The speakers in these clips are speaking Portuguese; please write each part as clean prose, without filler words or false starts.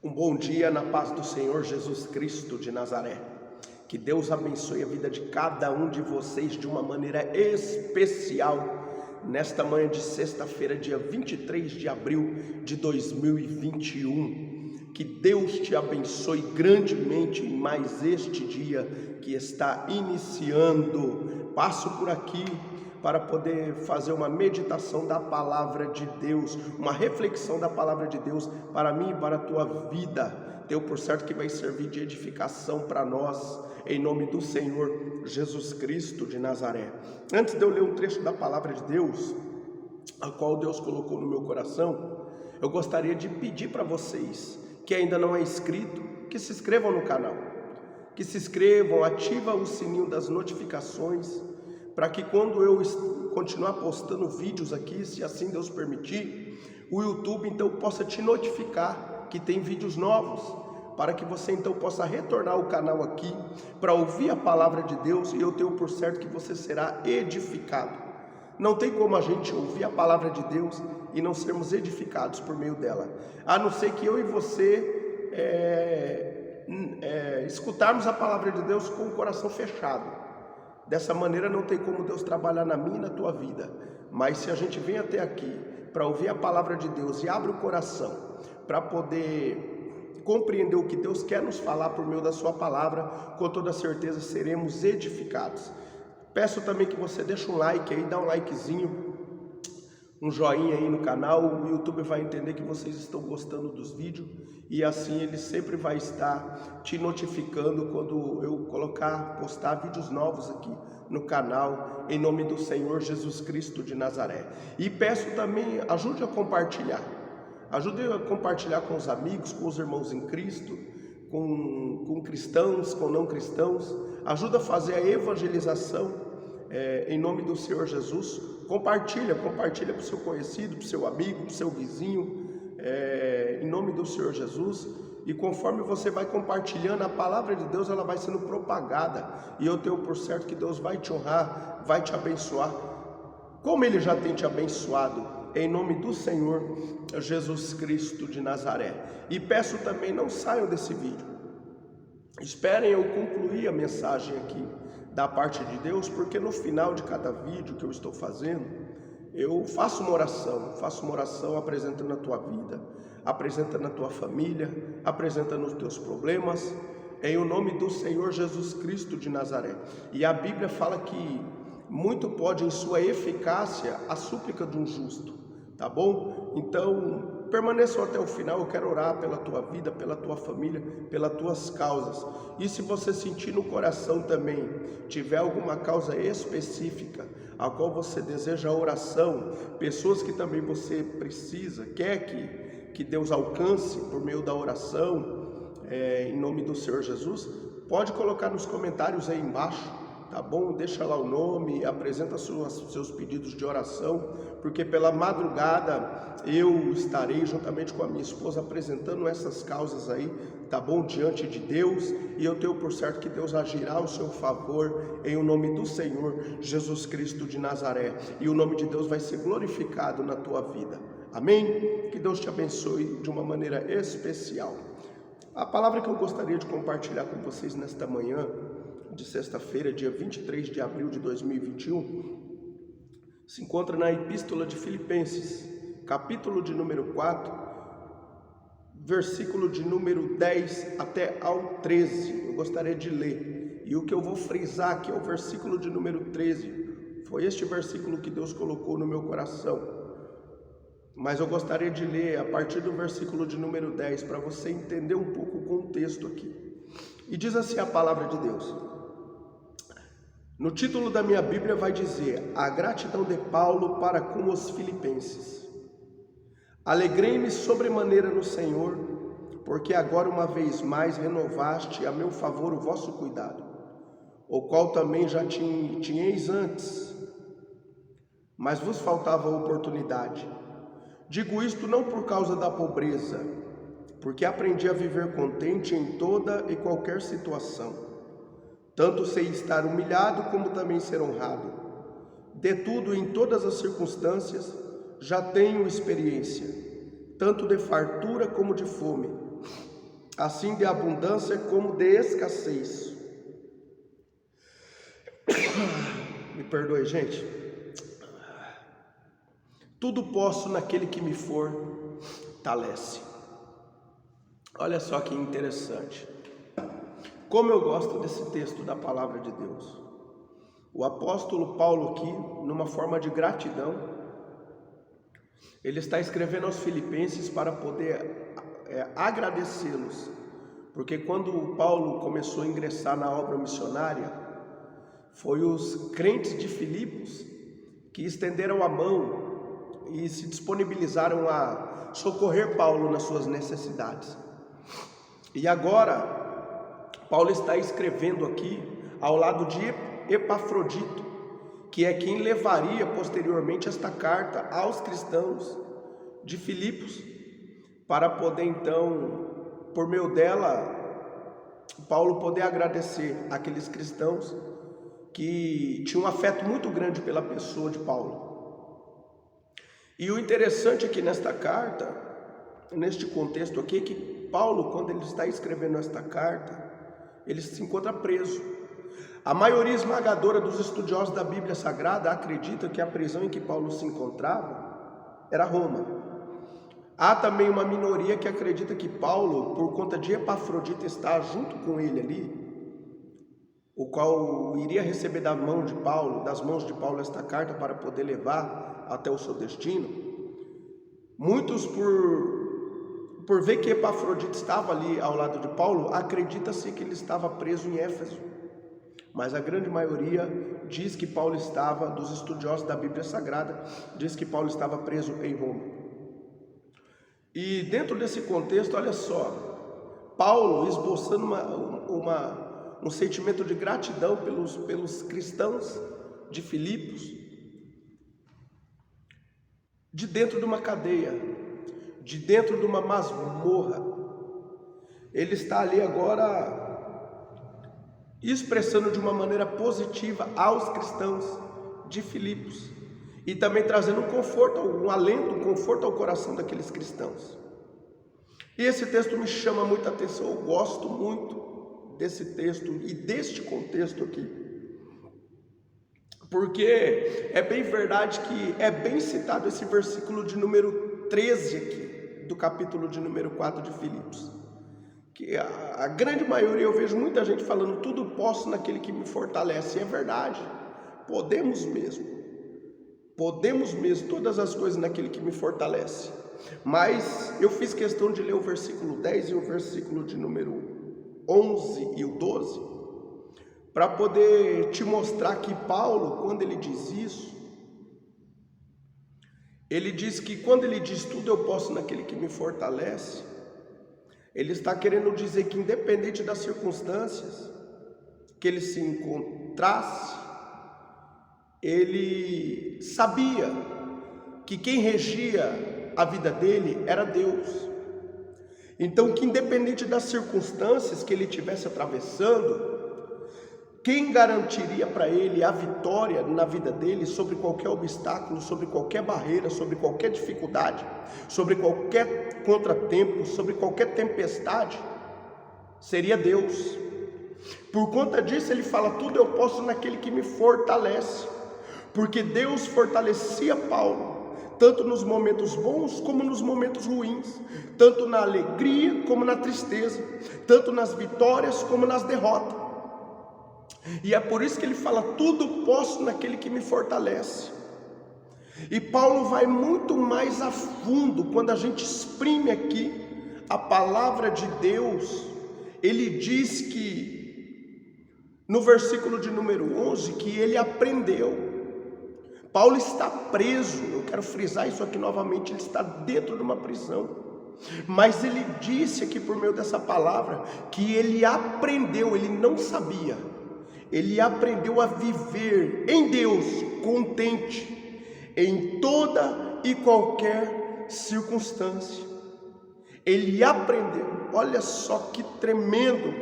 Um bom dia na paz do Senhor Jesus Cristo de Nazaré. Que Deus abençoe a vida de cada um de vocês de uma maneira especial nesta manhã de sexta-feira, dia 23 de abril de 2021. Que Deus te abençoe grandemente em mais este dia que está iniciando. Passo por aqui para poder fazer uma meditação da palavra de Deus, uma reflexão da palavra de Deus para mim e para a tua vida. Tenho por certo que vai servir de edificação para nós, em nome do Senhor Jesus Cristo de Nazaré. Antes de eu ler um trecho da palavra de Deus, a qual Deus colocou no meu coração, eu gostaria de pedir para vocês que ainda não é inscrito, que se inscrevam no canal, que se inscrevam, ativa o sininho das notificações, para que quando eu continuar postando vídeos aqui, se assim Deus permitir, o YouTube então possa te notificar que tem vídeos novos, para que você então possa retornar ao canal aqui, para ouvir a palavra de Deus, e eu tenho por certo que você será edificado. Não tem como a gente ouvir a palavra de Deus e não sermos edificados por meio dela, a não ser que eu e você escutarmos a palavra de Deus com o coração fechado. Dessa maneira não tem como Deus trabalhar na minha e na tua vida. Mas se a gente vem até aqui para ouvir a palavra de Deus e abre o coração para poder compreender o que Deus quer nos falar por meio da sua palavra, com toda certeza seremos edificados. Peço também que você deixe um like aí, dá um likezinho, um joinha aí no canal. O YouTube vai entender que vocês estão gostando dos vídeos e assim ele sempre vai estar te notificando quando eu postar vídeos novos aqui no canal, em nome do Senhor Jesus Cristo de Nazaré. E peço também, ajude a compartilhar com os amigos, com os irmãos em Cristo, com cristãos, com não cristãos. Ajuda a fazer a evangelização em nome do Senhor Jesus. Compartilha para o seu conhecido, para o seu amigo, para o seu vizinho, em nome do Senhor Jesus. E conforme você vai compartilhando a palavra de Deus, ela vai sendo propagada, e eu tenho por certo que Deus vai te honrar, vai te abençoar, como Ele já tem te abençoado, em nome do Senhor Jesus Cristo de Nazaré. E peço também, não saiam desse vídeo, esperem eu concluir a mensagem aqui da parte de Deus, porque no final de cada vídeo que eu estou fazendo, eu faço uma oração apresentando a tua vida, apresentando a tua família, apresentando os teus problemas, em o nome do Senhor Jesus Cristo de Nazaré. E a Bíblia fala que muito pode em sua eficácia a súplica de um justo, tá bom? Então, permaneçam até o final. Eu quero orar pela tua vida, pela tua família, pelas tuas causas. E se você sentir no coração também, tiver alguma causa específica a qual você deseja oração, pessoas que também você precisa, quer que Deus alcance por meio da oração, em nome do Senhor Jesus, pode colocar nos comentários aí embaixo, tá bom? Deixa lá o nome, apresenta seus pedidos de oração, porque pela madrugada eu estarei juntamente com a minha esposa apresentando essas causas aí, tá bom? Diante de Deus, e eu tenho por certo que Deus agirá ao seu favor, em o nome do Senhor Jesus Cristo de Nazaré, e o nome de Deus vai ser glorificado na tua vida. Amém? Que Deus te abençoe de uma maneira especial. A palavra que eu gostaria de compartilhar com vocês nesta manhã de sexta-feira, dia 23 de abril de 2021, se encontra na Epístola de Filipenses, capítulo de número 4, versículo de número 10 até ao 13. Eu gostaria de ler, e o que eu vou frisar aqui é o versículo de número 13. Foi este versículo que Deus colocou no meu coração, mas eu gostaria de ler a partir do versículo de número 10, para você entender um pouco o contexto aqui. E diz assim a palavra de Deus. No título da minha Bíblia vai dizer: a gratidão de Paulo para com os filipenses. Alegrei-me sobremaneira no Senhor, porque agora uma vez mais renovaste a meu favor o vosso cuidado, o qual também já tinhais antes, mas vos faltava a oportunidade. Digo isto não por causa da pobreza, porque aprendi a viver contente em toda e qualquer situação. Tanto sei estar humilhado como também ser honrado. De tudo, em todas as circunstâncias, já tenho experiência, tanto de fartura como de fome. assim de abundância como de escassez. Me perdoe, gente. Tudo posso naquele que me fortalece. Olha só que interessante. Como eu gosto desse texto da palavra de Deus. O apóstolo Paulo aqui, numa forma de gratidão, ele está escrevendo aos filipenses para poder agradecê-los. Porque quando Paulo começou a ingressar na obra missionária, foi os crentes de Filipos que estenderam a mão e se disponibilizaram a socorrer Paulo nas suas necessidades. E agora, Paulo está escrevendo aqui ao lado de Epafrodito, que é quem levaria posteriormente esta carta aos cristãos de Filipos, para poder então, por meio dela, Paulo poder agradecer aqueles cristãos que tinham um afeto muito grande pela pessoa de Paulo. E o interessante aqui nesta carta, neste contexto aqui, é que Paulo, quando ele está escrevendo esta carta, ele se encontra preso. A maioria esmagadora dos estudiosos da Bíblia Sagrada acredita que a prisão em que Paulo se encontrava era Roma. Há também uma minoria que acredita que Paulo, por conta de Epafrodito estar junto com ele ali, o qual iria receber das mãos de Paulo esta carta para poder levar até o seu destino, muitos por ver que Epafrodito estava ali ao lado de Paulo, acredita-se que ele estava preso em Éfeso. Mas a grande maioria diz que Paulo estava, dos estudiosos da Bíblia Sagrada, diz que Paulo estava preso em Roma. E dentro desse contexto, olha só, Paulo esboçando um sentimento de gratidão pelos cristãos de Filipos, de dentro de uma cadeia, de dentro de uma masmorra. Ele está ali agora expressando de uma maneira positiva aos cristãos de Filipos e também trazendo um conforto, um alento, um conforto ao coração daqueles cristãos. E esse texto me chama muita atenção. Eu gosto muito desse texto e deste contexto aqui, porque é bem verdade que é bem citado esse versículo de número 13 aqui do capítulo de número 4 de Filipos, que a grande maioria, eu vejo muita gente falando, tudo posso naquele que me fortalece. E é verdade, podemos mesmo, todas as coisas naquele que me fortalece. Mas eu fiz questão de ler o versículo 10 e o versículo de número 11 e o 12, para poder te mostrar que Paulo, quando ele diz isso, ele diz que quando ele diz tudo eu posso naquele que me fortalece, ele está querendo dizer que independente das circunstâncias que ele se encontrasse, ele sabia que quem regia a vida dele era Deus. Então que independente das circunstâncias que ele estivesse atravessando, quem garantiria para ele a vitória na vida dele sobre qualquer obstáculo, sobre qualquer barreira, sobre qualquer dificuldade, sobre qualquer contratempo, sobre qualquer tempestade, seria Deus. Por conta disso ele fala, tudo eu posso naquele que me fortalece, porque Deus fortalecia Paulo, tanto nos momentos bons como nos momentos ruins, tanto na alegria como na tristeza, tanto nas vitórias como nas derrotas. E é por isso que ele fala, tudo posso naquele que me fortalece. E Paulo vai muito mais a fundo, quando a gente exprime aqui a palavra de Deus. Ele diz que, no versículo de número 11, que ele aprendeu. Paulo está preso, eu quero frisar isso aqui novamente, ele está dentro de uma prisão. Mas ele disse aqui por meio dessa palavra, que ele aprendeu, ele não sabia. Ele aprendeu a viver em Deus, contente, em toda e qualquer circunstância. Ele aprendeu, olha só que tremendo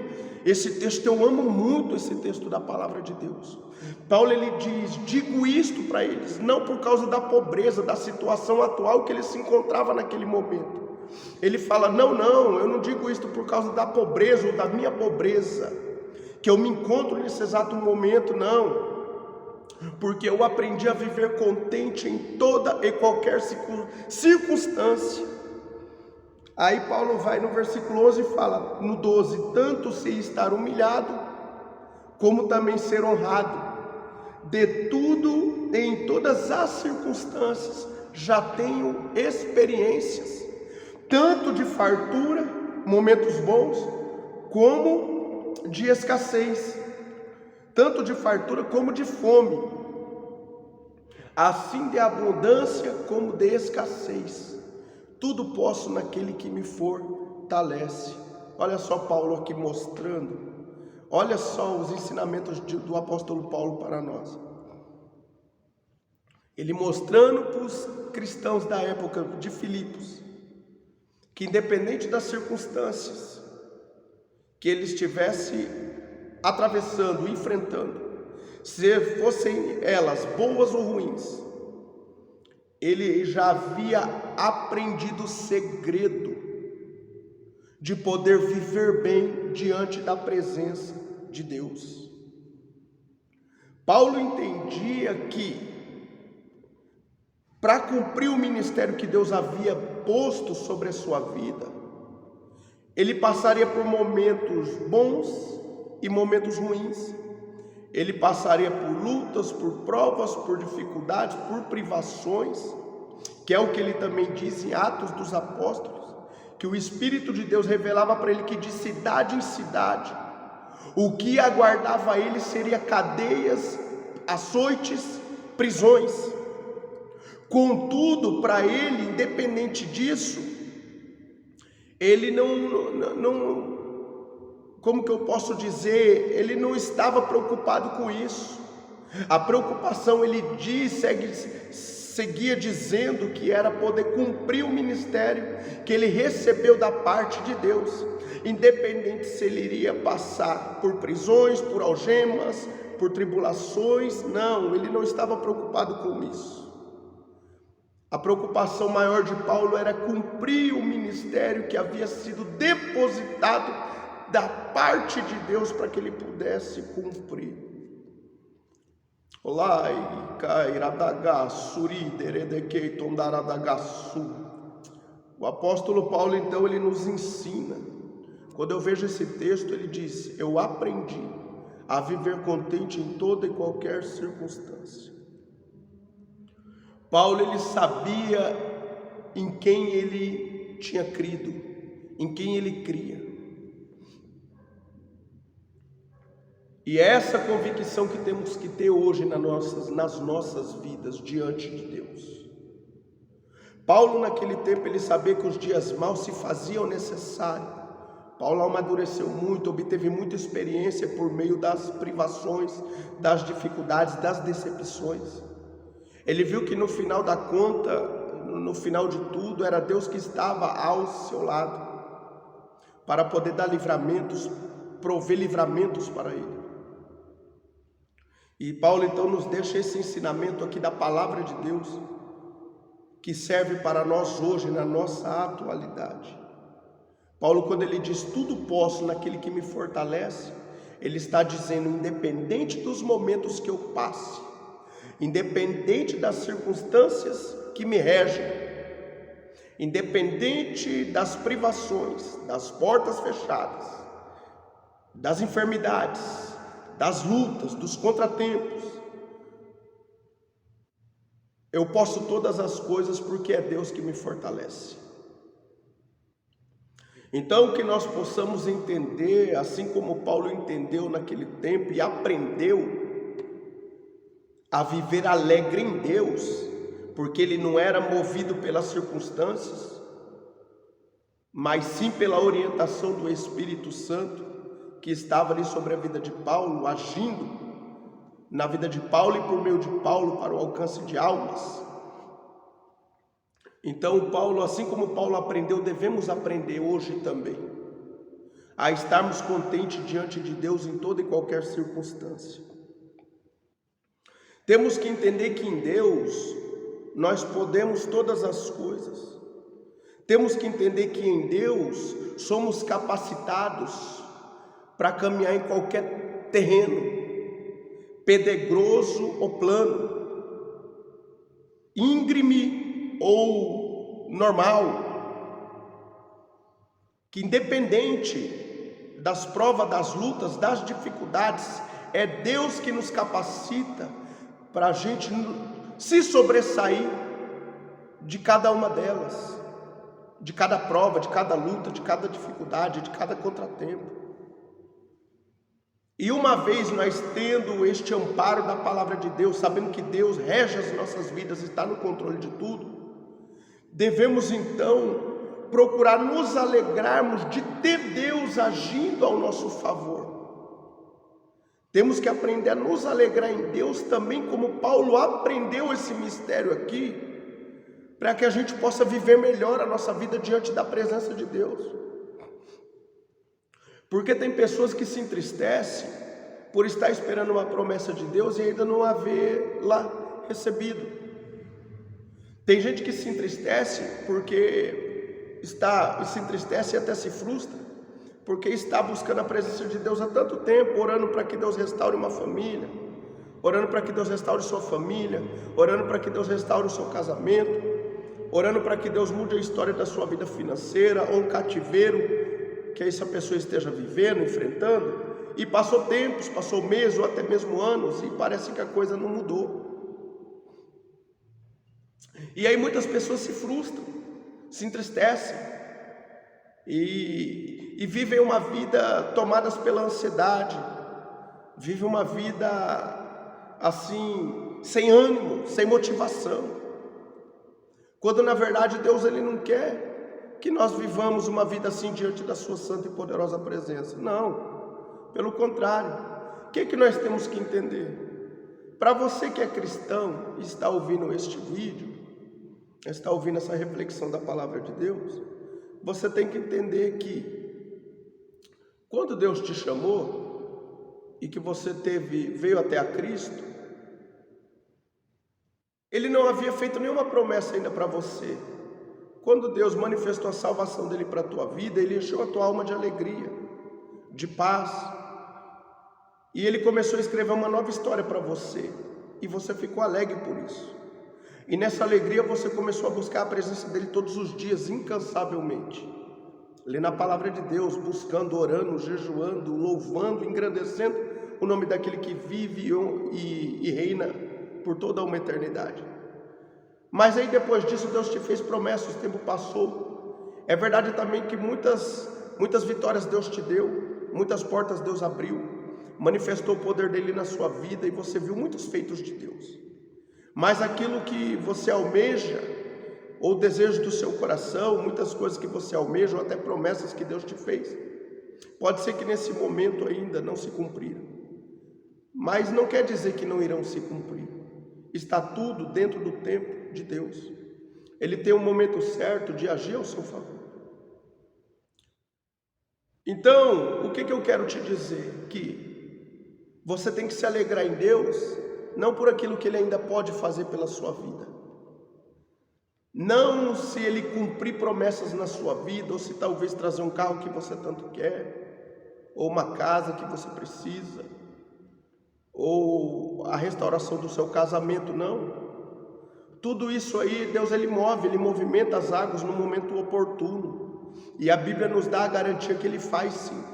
esse texto, eu amo muito esse texto da palavra de Deus. Paulo ele diz, digo isto para eles, não por causa da pobreza, da situação atual que ele se encontrava naquele momento. Ele fala, não, eu não digo isto por causa da pobreza ou da minha pobreza que eu me encontro nesse exato momento, não. Porque eu aprendi a viver contente em toda e qualquer circunstância. Aí Paulo vai no versículo 11 e fala, no 12, tanto sei estar humilhado, como também ser honrado. De tudo e em todas as circunstâncias já tenho experiências, tanto de fartura, momentos bons, como de escassez, tanto de fartura como de fome, assim de abundância como de escassez. Tudo posso naquele que me fortalece. Olha só Paulo aqui mostrando. Olha só os ensinamentos do apóstolo Paulo para nós. Ele mostrando para os cristãos da época de Filipos, que independente das circunstâncias que eles estivessem atravessando, enfrentando, se fossem elas boas ou ruins, ele já havia aprendido o segredo de poder viver bem diante da presença de Deus. Paulo entendia que para cumprir o ministério que Deus havia posto sobre a sua vida, ele passaria por momentos bons e momentos ruins. Ele passaria por lutas, por provas, por dificuldades, por privações, que é o que ele também diz em Atos dos Apóstolos, que o Espírito de Deus revelava para ele que de cidade em cidade, o que aguardava ele seria cadeias, açoites, prisões. Contudo, para ele, independente disso, ele não, como que eu posso dizer, ele não estava preocupado com isso. A preocupação, ele seguia dizendo que era poder cumprir o ministério que ele recebeu da parte de Deus, independente se ele iria passar por prisões, por algemas, por tribulações. Não, ele não estava preocupado com isso. A preocupação maior de Paulo era cumprir o ministério que havia sido depositado da parte de Deus para que ele pudesse cumprir. Olá, o apóstolo Paulo então ele nos ensina. Quando eu vejo esse texto, ele diz: eu aprendi a viver contente em toda e qualquer circunstância. Paulo ele sabia em quem ele tinha crido, em quem ele cria. E é essa convicção que temos que ter hoje nas nossas vidas diante de Deus. Paulo naquele tempo ele sabia que os dias maus se faziam necessários. Paulo amadureceu muito, obteve muita experiência por meio das privações, das dificuldades, das decepções. Ele viu que no final da conta, no final de tudo, era Deus que estava ao seu lado, para poder dar livramentos, prover livramentos para ele. E Paulo então nos deixa esse ensinamento aqui da palavra de Deus, que serve para nós hoje, na nossa atualidade. Paulo, quando ele diz tudo posso naquele que me fortalece, ele está dizendo, independente dos momentos que eu passe, independente das circunstâncias que me regem, independente das privações, das portas fechadas, das enfermidades, das lutas, dos contratempos, eu posso todas as coisas porque é Deus que me fortalece. Então que nós possamos entender, assim como Paulo entendeu naquele tempo e aprendeu a viver alegre em Deus, porque ele não era movido pelas circunstâncias, mas sim pela orientação do Espírito Santo, que estava ali sobre a vida de Paulo, agindo na vida de Paulo e por meio de Paulo para o alcance de almas. Então Paulo, assim como Paulo aprendeu, devemos aprender hoje também a estarmos contentes diante de Deus em toda e qualquer circunstância. Temos que entender que em Deus nós podemos todas as coisas. temos que entender que em Deus somos capacitados para caminhar em qualquer terreno, pedregoso ou plano, íngreme ou normal, que independente das provas, das lutas, das dificuldades, é Deus que nos capacita para a gente se sobressair de cada uma delas, de cada prova, de cada luta, de cada dificuldade, de cada contratempo. E uma vez nós tendo este amparo da palavra de Deus, sabendo que Deus rege as nossas vidas, está no controle de tudo, devemos então procurar nos alegrarmos de ter Deus agindo ao nosso favor. Temos que aprender a nos alegrar em Deus também, como Paulo aprendeu esse mistério aqui, para que a gente possa viver melhor a nossa vida diante da presença de Deus. Porque tem pessoas que se entristecem por estar esperando uma promessa de Deus e ainda não havê-la recebido. Tem gente que se entristece se entristece e até se frustra, porque está buscando a presença de Deus há tanto tempo, orando para que Deus restaure uma família, orando para que Deus restaure sua família, orando para que Deus restaure o seu casamento, orando para que Deus mude a história da sua vida financeira, ou um cativeiro que essa pessoa esteja vivendo, enfrentando, e passou tempos, passou meses ou até mesmo anos, e parece que a coisa não mudou. E aí muitas pessoas se frustram, se entristecem, e vivem uma vida tomadas pela ansiedade, vivem uma vida assim, sem ânimo, sem motivação, quando na verdade Deus ele não quer que nós vivamos uma vida assim diante da sua santa e poderosa presença. Não, pelo contrário. O que nós temos que entender? Para você que é cristão e está ouvindo este vídeo, está ouvindo essa reflexão da palavra de Deus, você tem que entender que quando Deus te chamou e que você veio até a Cristo, Ele não havia feito nenhuma promessa ainda para você. Quando Deus manifestou a salvação dele para a tua vida, Ele encheu a tua alma de alegria, de paz. E Ele começou a escrever uma nova história para você. E você ficou alegre por isso. E nessa alegria você começou a buscar a presença dEle todos os dias, incansavelmente. Lendo a palavra de Deus, buscando, orando, jejuando, louvando, engrandecendo o nome daquele que vive e reina por toda uma eternidade. Mas aí depois disso Deus te fez promessas, o tempo passou. É verdade também que muitas vitórias Deus te deu, muitas portas Deus abriu, manifestou o poder dele na sua vida e você viu muitos feitos de Deus. Mas aquilo que você almeja, ou desejo do seu coração, muitas coisas que você almeja, ou até promessas que Deus te fez, pode ser que nesse momento ainda não se cumpriram, mas não quer dizer que não irão se cumprir. Está tudo dentro do tempo de Deus. Ele tem um momento certo de agir ao seu favor. Então, o que eu quero te dizer? Que você tem que se alegrar em Deus, não por aquilo que Ele ainda pode fazer pela sua vida, não se Ele cumprir promessas na sua vida, ou se talvez trazer um carro que você tanto quer, ou uma casa que você precisa, ou a restauração do seu casamento, não. Tudo isso aí, Deus ele move, Ele movimenta as águas no momento oportuno. E a Bíblia nos dá a garantia que Ele faz sim.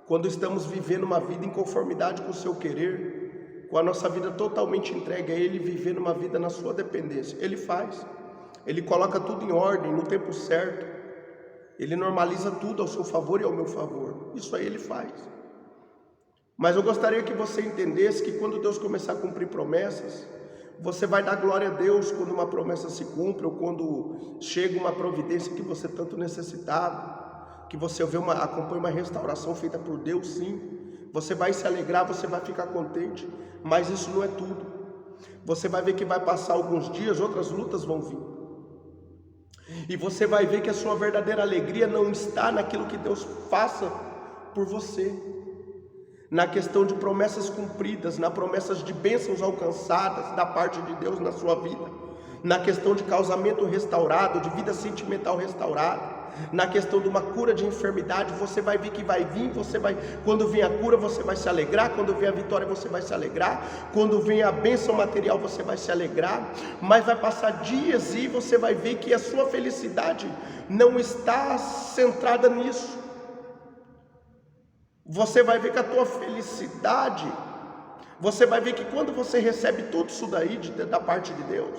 Quando estamos vivendo uma vida em conformidade com o seu querer, com a nossa vida totalmente entregue a Ele, vivendo uma vida na sua dependência, Ele faz. Ele coloca tudo em ordem, no tempo certo. Ele normaliza tudo ao seu favor e ao meu favor. Isso aí Ele faz. Mas eu gostaria que você entendesse que quando Deus começar a cumprir promessas, você vai dar glória a Deus quando uma promessa se cumpre, ou quando chega uma providência que você tanto necessitava, que você acompanha uma restauração feita por Deus, sim. Você vai se alegrar, você vai ficar contente, mas isso não é tudo. Você vai ver que vai passar alguns dias, outras lutas vão vir. E você vai ver que a sua verdadeira alegria não está naquilo que Deus faça por você, na questão de promessas cumpridas, na promessas de bênçãos alcançadas da parte de Deus na sua vida, na questão de casamento restaurado, de vida sentimental restaurada, na questão de uma cura de enfermidade. Você vai ver que vai vir, quando vem a cura você vai se alegrar, quando vem a vitória você vai se alegrar, quando vem a bênção material você vai se alegrar, mas vai passar dias e você vai ver que a sua felicidade não está centrada nisso. Você vai ver que a tua felicidade, você vai ver que quando você recebe tudo isso daí da parte de Deus,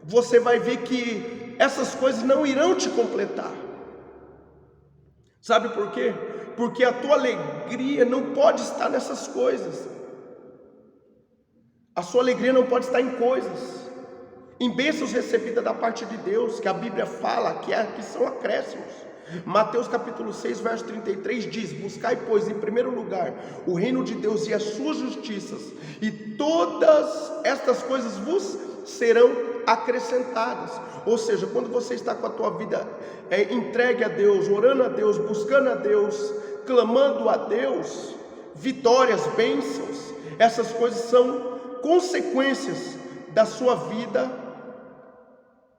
você vai ver que essas coisas não irão te completar. Sabe por quê? Porque a tua alegria não pode estar nessas coisas. A sua alegria não pode estar em coisas, em bênçãos recebidas da parte de Deus, que a Bíblia fala que são acréscimos. Mateus capítulo 6, verso 33 diz: buscai, pois, em primeiro lugar o reino de Deus e as suas justiças, e todas estas coisas vos serão acrescentadas. Ou seja, quando você está com a tua vida entregue a Deus, orando a Deus, buscando a Deus, clamando a Deus, vitórias, bênçãos, essas coisas são consequências da sua vida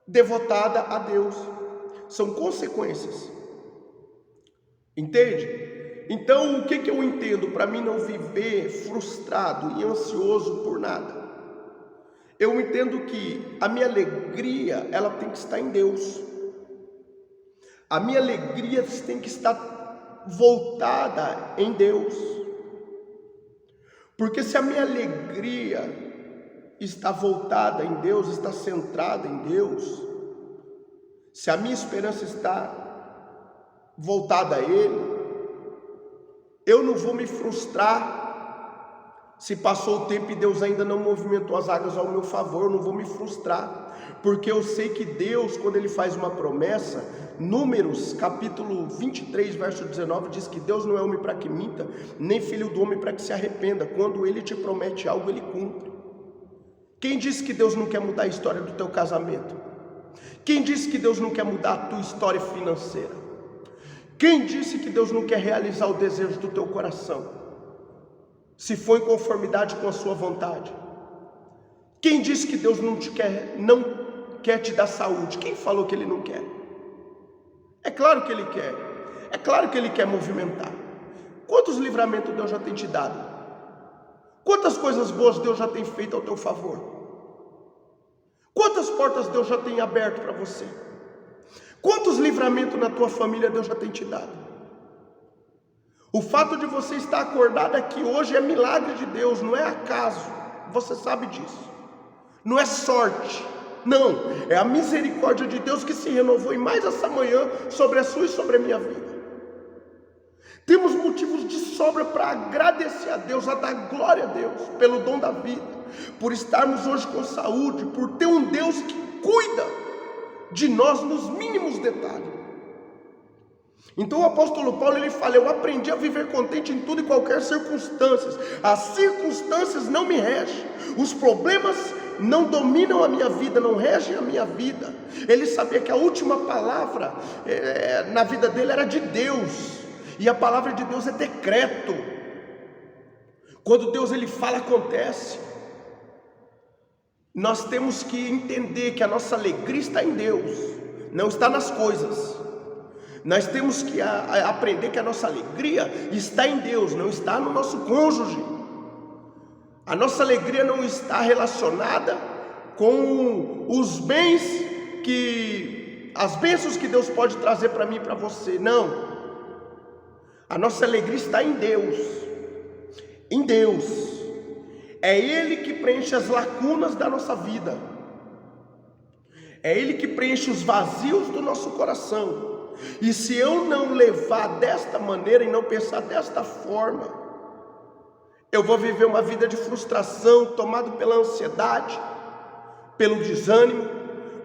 devotada a Deus, são consequências. Entende? Então, o que eu entendo para mim não viver frustrado e ansioso por nada? Eu entendo que a minha alegria, ela tem que estar em Deus. A minha alegria tem que estar voltada em Deus. Porque se a minha alegria está voltada em Deus, está centrada em Deus, se a minha esperança está voltada a Ele, eu não vou me frustrar se passou o tempo e Deus ainda não movimentou as águas ao meu favor. Eu não vou me frustrar, porque eu sei que Deus, quando Ele faz uma promessa, Números capítulo 23, verso 19, diz que Deus não é homem para que minta, nem filho do homem para que se arrependa. Quando Ele te promete algo, Ele cumpre. Quem disse que Deus não quer mudar a história do teu casamento? Quem disse que Deus não quer mudar a tua história financeira? Quem disse que Deus não quer realizar o desejo do teu coração, se for em conformidade com a sua vontade? Quem disse que Deus não quer te dar saúde? Quem falou que Ele não quer? É claro que Ele quer. É claro que Ele quer movimentar. Quantos livramentos Deus já tem te dado? Quantas coisas boas Deus já tem feito ao teu favor? Quantas portas Deus já tem aberto para você? Quantos livramentos na tua família Deus já tem te dado? O fato de você estar acordado aqui hoje é milagre de Deus, não é acaso. Você sabe disso. Não é sorte. Não, é a misericórdia de Deus que se renovou em mais essa manhã sobre a sua e sobre a minha vida. Temos motivos de sobra para agradecer a Deus, a dar glória a Deus pelo dom da vida, por estarmos hoje com saúde, por ter um Deus que cuida de nós nos mínimos detalhes. Então o apóstolo Paulo, ele fala: eu aprendi a viver contente em tudo e qualquer circunstâncias. As circunstâncias não me regem, os problemas não dominam a minha vida, não regem a minha vida. Ele sabia que a última palavra na vida dele era de Deus, e a palavra de Deus é decreto. Quando Deus ele fala, acontece. Nós temos que entender que a nossa alegria está em Deus, não está nas coisas. Nós temos que aprender que a nossa alegria está em Deus, não está no nosso cônjuge. A nossa alegria não está relacionada com os bens as bênçãos que Deus pode trazer para mim e para você. Não. A nossa alegria está em Deus. Em Deus. É Ele que preenche as lacunas da nossa vida. É Ele que preenche os vazios do nosso coração. E se eu não levar desta maneira e não pensar desta forma, eu vou viver uma vida de frustração, tomado pela ansiedade, pelo desânimo,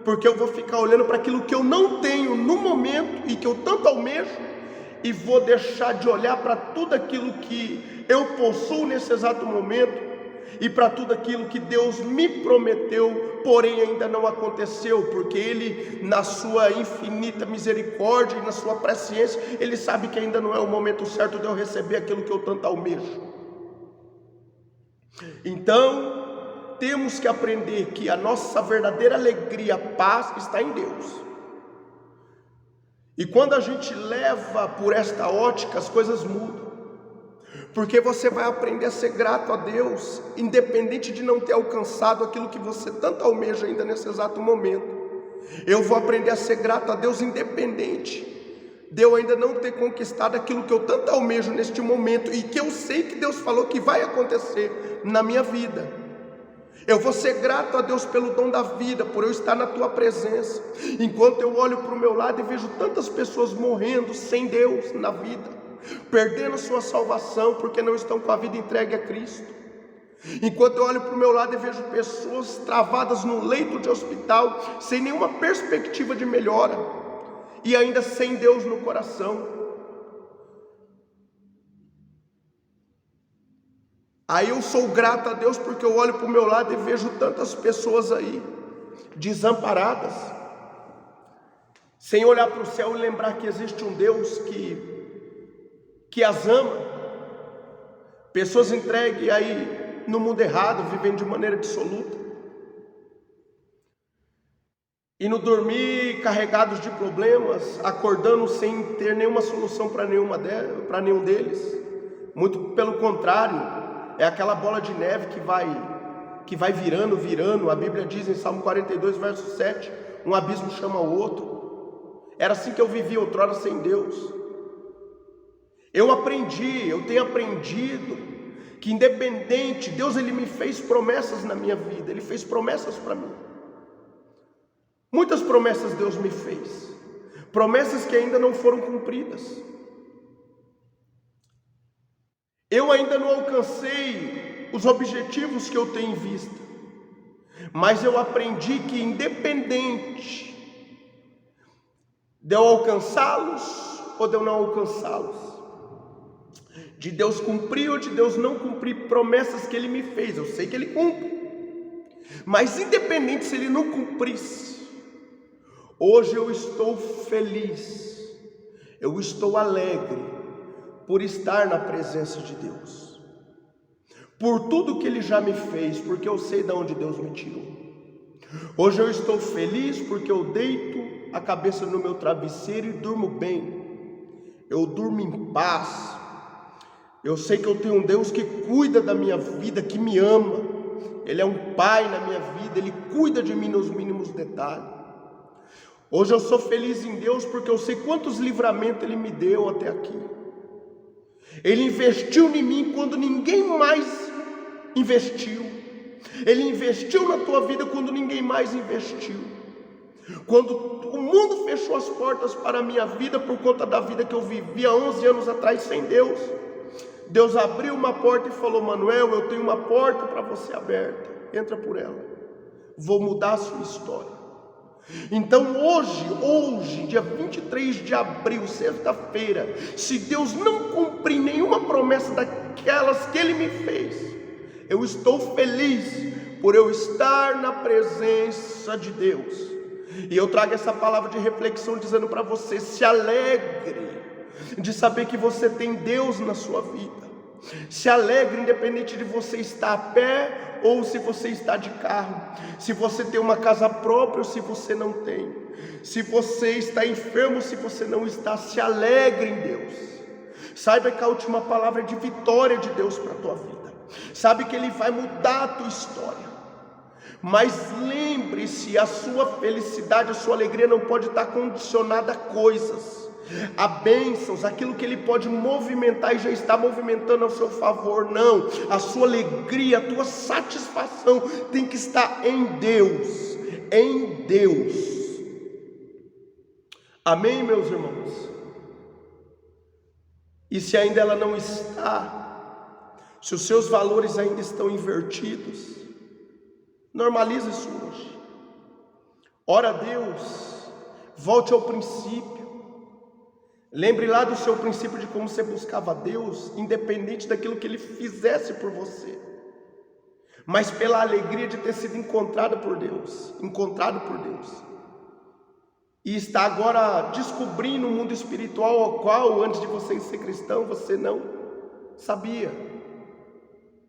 porque eu vou ficar olhando para aquilo que eu não tenho no momento e que eu tanto almejo, e vou deixar de olhar para tudo aquilo que eu possuo nesse exato momento e para tudo aquilo que Deus me prometeu, porém ainda não aconteceu, porque Ele, na sua infinita misericórdia e na sua presciência, Ele sabe que ainda não é o momento certo de eu receber aquilo que eu tanto almejo. Então, temos que aprender que a nossa verdadeira alegria, paz, está em Deus. E quando a gente leva por esta ótica, as coisas mudam. Porque você vai aprender a ser grato a Deus, independente de não ter alcançado aquilo que você tanto almeja ainda nesse exato momento. Eu vou aprender a ser grato a Deus, independente de eu ainda não ter conquistado aquilo que eu tanto almejo neste momento, e que eu sei que Deus falou que vai acontecer na minha vida. Eu vou ser grato a Deus pelo dom da vida, por eu estar na tua presença. Enquanto eu olho para o meu lado e vejo tantas pessoas morrendo sem Deus na vida, perdendo sua salvação porque não estão com a vida entregue a Cristo. Enquanto eu olho para o meu lado e vejo pessoas travadas no leito de hospital, sem nenhuma perspectiva de melhora, e ainda sem Deus no coração. Aí eu sou grato a Deus porque eu olho para o meu lado e vejo tantas pessoas aí, desamparadas, sem olhar para o céu e lembrar que existe um Deus que as ama. Pessoas entregues aí no mundo errado, vivendo de maneira dissoluta, e no dormir carregados de problemas, acordando sem ter nenhuma solução para nenhum deles. Muito pelo contrário, é aquela bola de neve que vai virando. A Bíblia diz em Salmo 42, verso 7, um abismo chama o outro. Era assim que eu vivia outrora sem Deus. Eu tenho aprendido que independente, Deus ele me fez promessas na minha vida, Ele fez promessas para mim. Muitas promessas Deus me fez, promessas que ainda não foram cumpridas. Eu ainda não alcancei os objetivos que eu tenho em vista, mas eu aprendi que independente de eu alcançá-los ou de eu não alcançá-los, de Deus cumprir ou de Deus não cumprir promessas que Ele me fez, eu sei que Ele cumpre, mas independente se Ele não cumprisse, hoje eu estou feliz, eu estou alegre por estar na presença de Deus, por tudo que Ele já me fez, porque eu sei de onde Deus me tirou. Hoje eu estou feliz porque eu deito a cabeça no meu travesseiro e durmo bem, eu durmo em paz. Eu sei que eu tenho um Deus que cuida da minha vida, que me ama, Ele é um Pai na minha vida, Ele cuida de mim nos mínimos detalhes. Hoje eu sou feliz em Deus porque eu sei quantos livramentos Ele me deu até aqui. Ele investiu em mim quando ninguém mais investiu. Ele investiu na tua vida quando ninguém mais investiu. Quando o mundo fechou as portas para a minha vida por conta da vida que eu vivia 11 anos atrás sem Deus, Deus abriu uma porta e falou: Manuel, eu tenho uma porta para você aberta, entra por ela, vou mudar a sua história. Então hoje, dia 23 de abril, sexta-feira, se Deus não cumprir nenhuma promessa daquelas que Ele me fez, eu estou feliz por eu estar na presença de Deus. E eu trago essa palavra de reflexão dizendo para você: se alegre de saber que você tem Deus na sua vida. Se alegre independente de você estar a pé ou se você está de carro, se você tem uma casa própria ou se você não tem, se você está enfermo ou se você não está, se alegre em Deus. Saiba que a última palavra é de vitória de Deus para a tua vida. Sabe que Ele vai mudar a tua história. Mas lembre-se, a sua felicidade, a sua alegria não pode estar condicionada a coisas, a bênçãos, aquilo que Ele pode movimentar e já está movimentando ao seu favor. Não, a sua alegria, a tua satisfação tem que estar em Deus, em Deus. Amém, meus irmãos? E se ainda ela não está, se os seus valores ainda estão invertidos, normalize isso hoje. Ora a Deus, volte ao princípio. Lembre lá do seu princípio de como você buscava Deus, independente daquilo que Ele fizesse por você, mas pela alegria de ter sido encontrado por Deus, e está agora descobrindo um mundo espiritual ao qual, antes de você ser cristão, você não sabia,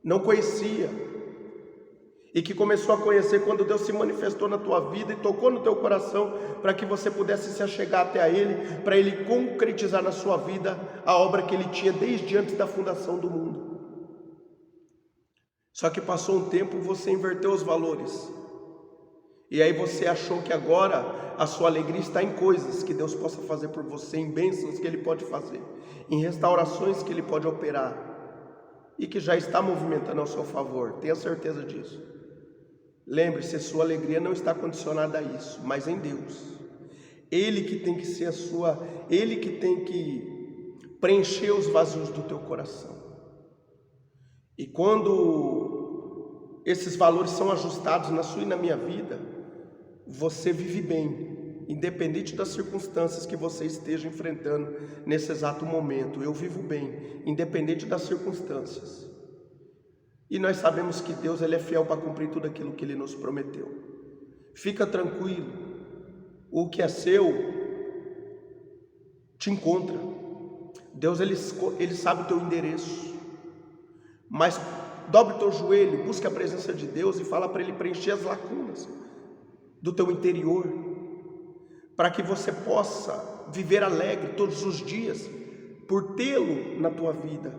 não conhecia. e que começou a conhecer quando Deus se manifestou na tua vida e tocou no teu coração para que você pudesse se achegar até Ele, para Ele concretizar na sua vida a obra que Ele tinha desde antes da fundação do mundo. Só que passou um tempo, você inverteu os valores, e aí você achou que agora a sua alegria está em coisas que Deus possa fazer por você, em bênçãos que Ele pode fazer, em restaurações que Ele pode operar, e que já está movimentando ao seu favor. Tenha certeza disso. Lembre-se, a sua alegria não está condicionada a isso, mas em Deus. Ele que tem que ser Ele que tem que preencher os vazios do teu coração. E quando esses valores são ajustados na sua e na minha vida, você vive bem, independente das circunstâncias que você esteja enfrentando nesse exato momento. Eu vivo bem, independente das circunstâncias. E nós sabemos que Deus, Ele é fiel para cumprir tudo aquilo que Ele nos prometeu. Fica tranquilo, o que é seu te encontra. Deus, Ele sabe o teu endereço, mas dobre o teu joelho, busque a presença de Deus e fala para Ele preencher as lacunas do teu interior, para que você possa viver alegre todos os dias, por tê-lo na tua vida,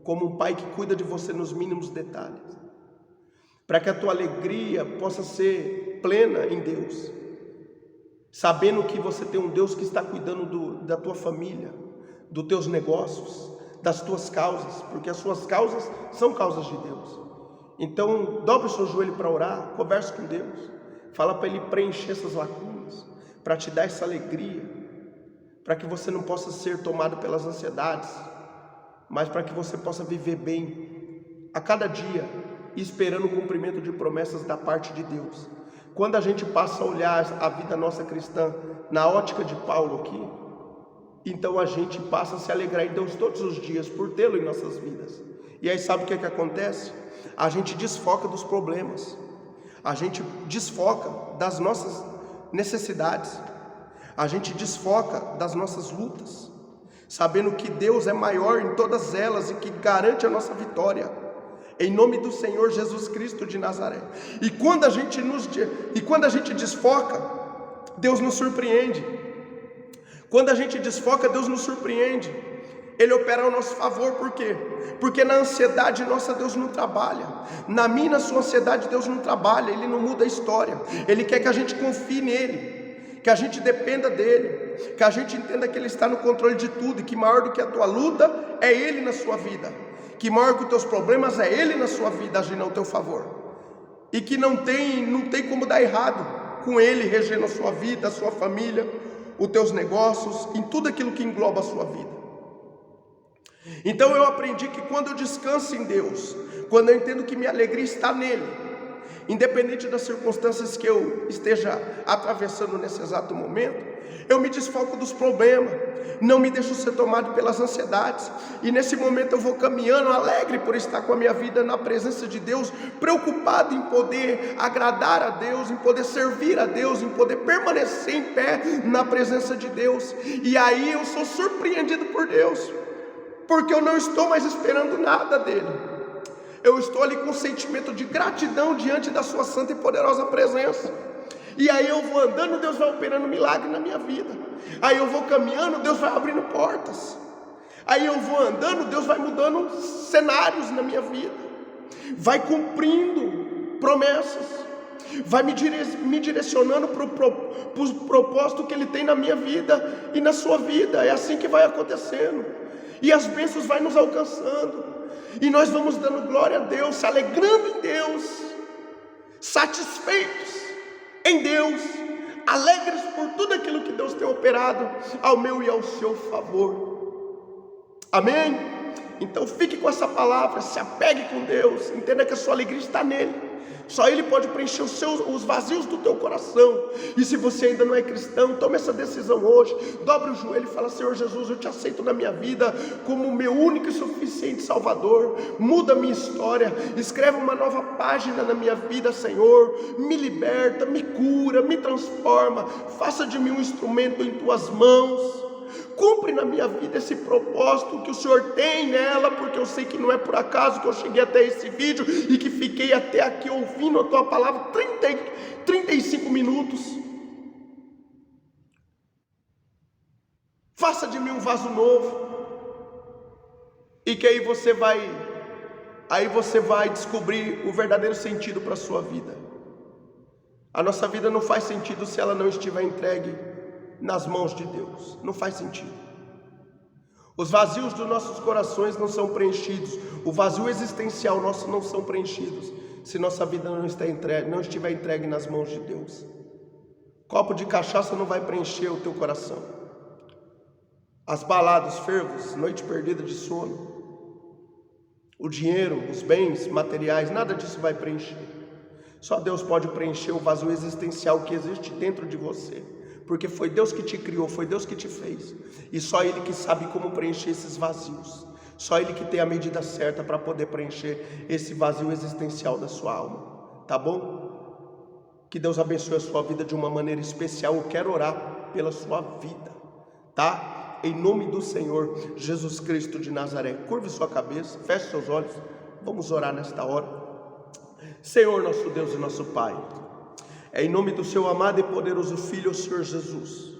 como um pai que cuida de você nos mínimos detalhes, para que a tua alegria possa ser plena em Deus, sabendo que você tem um Deus que está cuidando da tua família, dos teus negócios, das tuas causas, porque as suas causas são causas de Deus. Então dobre o seu joelho para orar, converse com Deus, fala para Ele preencher essas lacunas, para te dar essa alegria, para que você não possa ser tomado pelas ansiedades, mas para que você possa viver bem a cada dia, esperando o cumprimento de promessas da parte de Deus. Quando a gente passa a olhar a vida nossa cristã na ótica de Paulo aqui, então a gente passa a se alegrar em Deus todos os dias por tê-lo em nossas vidas. E aí sabe o que é que acontece? A gente desfoca dos problemas, a gente desfoca das nossas necessidades, a gente desfoca das nossas lutas, sabendo que Deus é maior em todas elas e que garante a nossa vitória, em nome do Senhor Jesus Cristo de Nazaré. E quando a gente desfoca, Deus nos surpreende. Quando a gente desfoca, Deus nos surpreende. Ele opera ao nosso favor. Por quê? Porque na ansiedade nossa Deus não trabalha, na minha e na sua ansiedade Deus não trabalha. Ele não muda a história. Ele quer que a gente confie nele, que a gente dependa dele, que a gente entenda que Ele está no controle de tudo, e que maior do que a tua luta é Ele na sua vida, que maior que os teus problemas é Ele na sua vida agindo ao teu favor, e que não tem como dar errado com Ele regendo a sua vida, a sua família, os teus negócios, em tudo aquilo que engloba a sua vida. Então eu aprendi que quando eu descanso em Deus, quando eu entendo que minha alegria está nele, independente das circunstâncias que eu esteja atravessando nesse exato momento, eu me desfoco dos problemas, não me deixo ser tomado pelas ansiedades, e nesse momento eu vou caminhando alegre por estar com a minha vida na presença de Deus, preocupado em poder agradar a Deus, em poder servir a Deus, em poder permanecer em pé na presença de Deus. E aí eu sou surpreendido por Deus, porque eu não estou mais esperando nada dele. Eu estou ali com um sentimento de gratidão diante da sua santa e poderosa presença. E aí eu vou andando, Deus vai operando milagre na minha vida. Aí eu vou caminhando, Deus vai abrindo portas. Aí eu vou andando, Deus vai mudando cenários na minha vida, vai cumprindo promessas, vai me direcionando para o propósito que Ele tem na minha vida e na sua vida. É assim que vai acontecendo, e as bênçãos vai nos alcançando, e nós vamos dando glória a Deus, se alegrando em Deus, satisfeitos em Deus, alegres por tudo aquilo que Deus tem operado ao meu e ao seu favor. Amém? Então fique com essa palavra, se apegue com Deus, entenda que a sua alegria está nele. Só Ele pode preencher os vazios do teu coração. E se você ainda não é cristão, tome essa decisão hoje. Dobre o joelho e fala: Senhor Jesus, eu te aceito na minha vida como o meu único e suficiente Salvador. Muda a minha história, escreve uma nova página na minha vida, Senhor. Me liberta, me cura, me transforma. Faça de mim um instrumento em tuas mãos. Cumpre na minha vida esse propósito que o Senhor tem nela, porque eu sei que não é por acaso que eu cheguei até esse vídeo e que fiquei até aqui ouvindo a tua palavra 35 minutos. Faça de mim um vaso novo. E que aí você vai descobrir o verdadeiro sentido para a sua vida. A nossa vida não faz sentido se ela não estiver entregue nas mãos de Deus. Não faz sentido. Os vazios dos nossos corações não são preenchidos. O vazio existencial nosso não são preenchidos se nossa vida não estiver entregue nas mãos de Deus. Copo de cachaça não vai preencher o teu coração. As baladas, os fervos, noite perdida de sono, o dinheiro, os bens materiais, nada disso vai preencher. Só Deus pode preencher o vazio existencial que existe dentro de você, porque foi Deus que te criou, foi Deus que te fez, e só Ele que sabe como preencher esses vazios. Só Ele que tem a medida certa para poder preencher esse vazio existencial da sua alma. Tá bom? Que Deus abençoe a sua vida de uma maneira especial. Eu quero orar pela sua vida, tá? Em nome do Senhor Jesus Cristo de Nazaré. Curve sua cabeça, feche seus olhos. Vamos orar nesta hora. Senhor, nosso Deus e nosso Pai, é em nome do seu amado e poderoso Filho, o Senhor Jesus,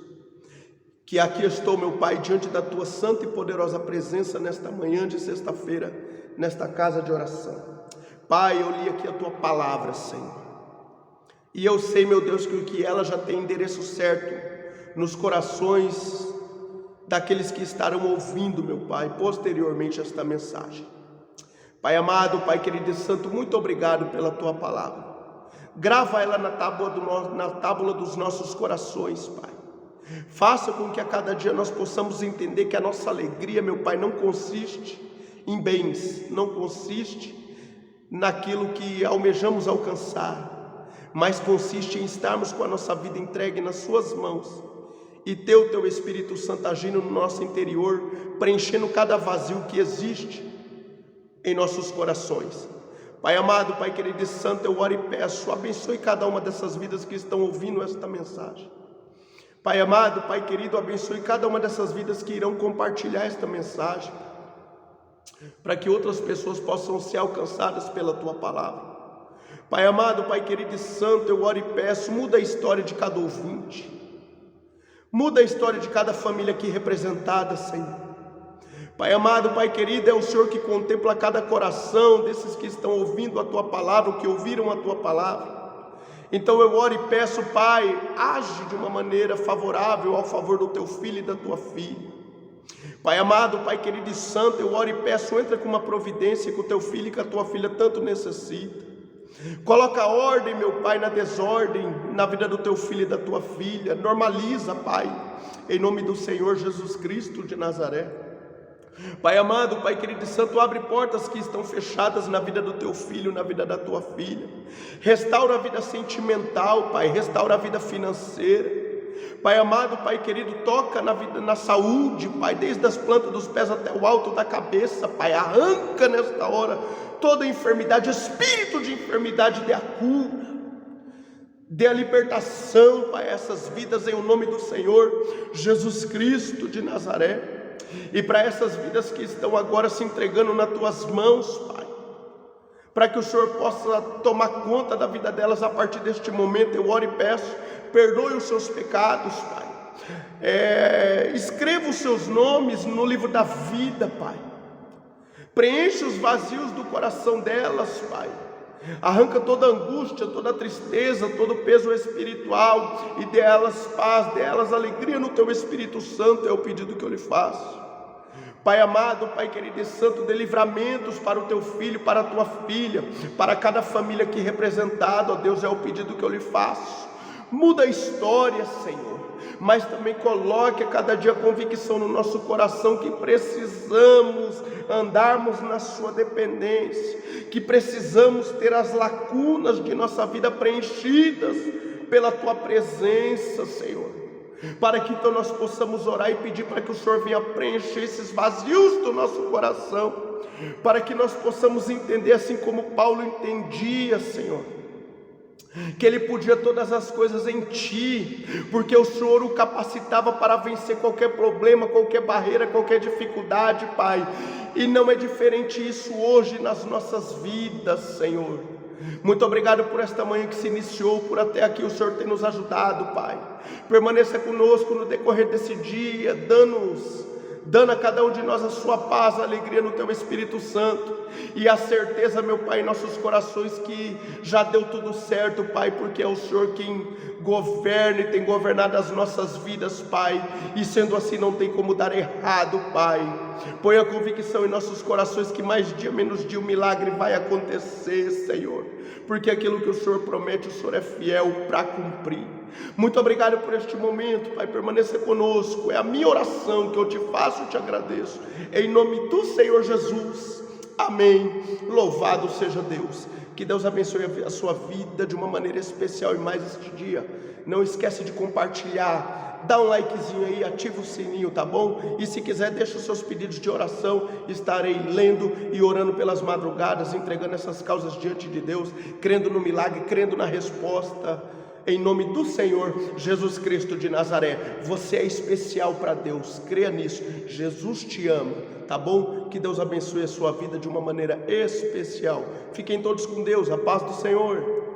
que aqui estou, meu Pai, diante da tua santa e poderosa presença nesta manhã de sexta-feira, nesta casa de oração. Pai, eu li aqui a tua palavra, Senhor, e eu sei, meu Deus, que ela já tem endereço certo nos corações daqueles que estarão ouvindo, meu Pai, posteriormente esta mensagem. Pai amado, Pai querido e santo, muito obrigado pela tua palavra. Grava ela na tábua dos nossos corações, Pai. Faça com que a cada dia nós possamos entender que a nossa alegria, meu Pai, não consiste em bens, não consiste naquilo que almejamos alcançar, mas consiste em estarmos com a nossa vida entregue nas suas mãos e ter o teu Espírito Santo agindo no nosso interior, preenchendo cada vazio que existe em nossos corações. Pai amado, Pai querido e santo, eu oro e peço, abençoe cada uma dessas vidas que estão ouvindo esta mensagem. Pai amado, Pai querido, abençoe cada uma dessas vidas que irão compartilhar esta mensagem, para que outras pessoas possam ser alcançadas pela tua palavra. Pai amado, Pai querido e santo, eu oro e peço, muda a história de cada ouvinte, muda a história de cada família aqui representada, Senhor. Pai amado, Pai querido, é o Senhor que contempla cada coração desses que estão ouvindo a tua palavra, que ouviram a tua palavra. Então eu oro e peço, Pai, age de uma maneira favorável ao favor do teu filho e da tua filha. Pai amado, Pai querido e santo, eu oro e peço, entra com uma providência que o teu filho e que a tua filha tanto necessita. Coloca ordem, meu Pai, na desordem, na vida do teu filho e da tua filha. Normaliza, Pai, em nome do Senhor Jesus Cristo de Nazaré. Pai amado, Pai querido e santo, abre portas que estão fechadas na vida do teu filho, na vida da tua filha. Restaura a vida sentimental, Pai, restaura a vida financeira. Pai amado, Pai querido, toca na vida, na saúde, Pai, desde as plantas dos pés até o alto da cabeça, Pai, arranca nesta hora toda enfermidade, espírito de enfermidade, dê a cura, dê a libertação, Pai, a essas vidas em o nome do Senhor Jesus Cristo de Nazaré. E para essas vidas que estão agora se entregando nas tuas mãos, Pai, para que o Senhor possa tomar conta da vida delas a partir deste momento, eu oro e peço, perdoe os seus pecados, Pai, escreva os seus nomes no livro da vida, Pai, preenche os vazios do coração delas, Pai, arranca toda angústia, toda tristeza, todo peso espiritual e dê a elas paz, dê a elas alegria no teu Espírito Santo, é o pedido que eu lhe faço. Pai amado, Pai querido e santo, dê livramentos para o teu filho, para a tua filha, para cada família aqui representada, ó Deus, é o pedido que eu lhe faço. Muda a história, Senhor, mas também coloque a cada dia a convicção no nosso coração que precisamos andarmos na sua dependência, que precisamos ter as lacunas de nossa vida preenchidas pela tua presença, Senhor, para que então nós possamos orar e pedir para que o Senhor venha preencher esses vazios do nosso coração, para que nós possamos entender assim como Paulo entendia, Senhor, que ele podia todas as coisas em Ti, porque o Senhor o capacitava para vencer qualquer problema, qualquer barreira, qualquer dificuldade, Pai. E não é diferente isso hoje nas nossas vidas, Senhor. Muito obrigado por esta manhã que se iniciou, por até aqui o Senhor tem nos ajudado, Pai. Permaneça conosco no decorrer desse dia, dando a cada um de nós a sua paz, a alegria no Teu Espírito Santo, e a certeza, meu Pai, em nossos corações que já deu tudo certo, Pai, porque é o Senhor quem governa e tem governado as nossas vidas, Pai, e sendo assim não tem como dar errado, Pai. Põe a convicção em nossos corações que mais dia, menos dia, o milagre vai acontecer, Senhor, porque aquilo que o Senhor promete, o Senhor é fiel para cumprir. Muito obrigado por este momento, Pai, permaneça conosco, é a minha oração que eu te faço e te agradeço, em nome do Senhor Jesus, amém. Louvado seja Deus. Que Deus abençoe a sua vida de uma maneira especial e mais este dia. Não esquece de compartilhar, dá um likezinho aí, ativa o sininho, tá bom? E se quiser, deixa os seus pedidos de oração, estarei lendo e orando pelas madrugadas, entregando essas causas diante de Deus, crendo no milagre, crendo na resposta. Em nome do Senhor Jesus Cristo de Nazaré, você é especial para Deus, creia nisso, Jesus te ama, tá bom? Que Deus abençoe a sua vida de uma maneira especial. Fiquem todos com Deus, a paz do Senhor.